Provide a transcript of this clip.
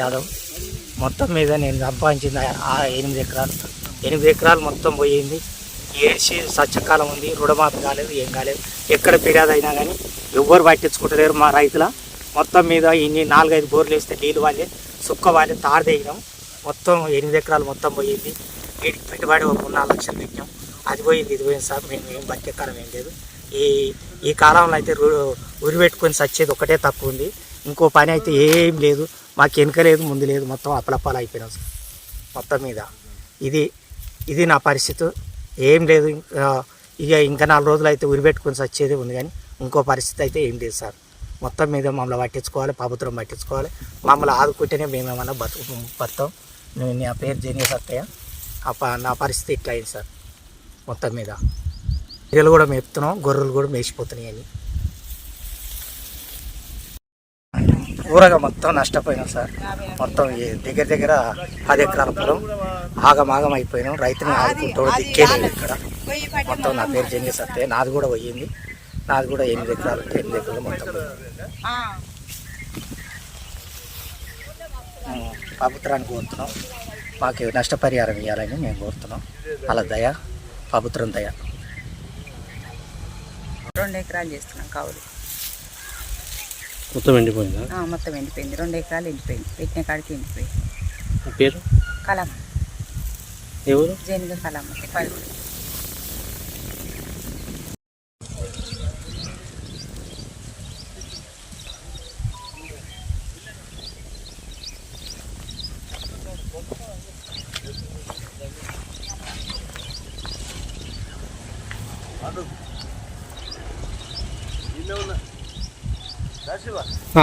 యాదవ్ మొత్తం మీద నేను సంపాదించింది 8 ఎకరాలు మొత్తం పోయింది. ఏడ్చి సత్యకాలం ఉంది, రుణమాఫీ కాలేదు, ఏం కాలేదు. ఎక్కడ ఫిర్యాదు అయినా కానీ ఎవ్వరు పట్టించుకుంటలేరు మా రైతుల. మొత్తం మీద ఇన్ని 4-5 బోర్లు వేస్తే నీళ్ళు వాళ్ళే సుక్క వాళ్ళే తాడు తెగినాం. మొత్తం 8 ఎకరాలు మొత్తం పోయింది. వీటికి పెట్టుబడి ఒక 4 లక్షలు పెట్టాం. అది పోయింది, ఇది పోయింది సార్. మేము ఏం బతికేకాలం ఏం లేదు. ఈ కాలంలో అయితే ఉరి పెట్టుకొని సచ్చేది ఒకటే తక్కువ ఉంది. ఇంకో పని అయితే ఏం లేదు. మాకు వెనుక లేదు, ముందు లేదు, మొత్తం అప్పలప్పాలు అయిపోయినాం సార్. మొత్తం మీద ఇది నా పరిస్థితి. ఏం లేదు. ఇంకా 4 రోజులు అయితే ఉరి పెట్టుకొని సచ్చేది ఉంది, కానీ ఇంకో పరిస్థితి అయితే ఏం లేదు సార్. మొత్తం మీద మమ్మల్ని పట్టించుకోవాలి, ప్రభుత్వం పట్టించుకోవాలి. మమ్మల్ని ఆదుకుంటేనే మేమేమన్నా బతాం. నా పేరు జేనియస్ అత్తయ్య. నా పరిస్థితి ఇట్లా అయింది సార్. మొత్తం మీద పిల్లలు కూడా మేపుతున్నాం, గొర్రెలు కూడా మేసిపోతున్నాయి. అని ఊరగా మొత్తం నష్టపోయినాం సార్. మొత్తం దగ్గర 10 ఎకరాల పొలం ఆగమాగం అయిపోయినాం. రైతుని ఆదుకుంటూ దిక్కేలేదు ఇక్కడ. మొత్తం నా పేరు జేనియస్ అత్తయ్య. నాది కూడా పోయింది. నాది కూడా 8 ఎకరాలు 8 ఎకరాలు మొత్తం ప్రభుత్వాన్ని కోరుతున్నాం. మాకు నష్టపరిహారం ఇవ్వాలని మేము కోరుతున్నాం. అలా దయ, ప్రభుత్వం దయ. 2 ఎకరాలు చేస్తున్నాం కౌలు. మొత్తం ఎండిపోయిందా? మొత్తం ఎండిపోయింది. 2 ఎకరాలు ఎండిపోయింది. పెట్టిన కాడికి ఎండిపోయింది. పేరు కలమ్మ. ఎవరు? జైన్గా కలమ్మ. ఆ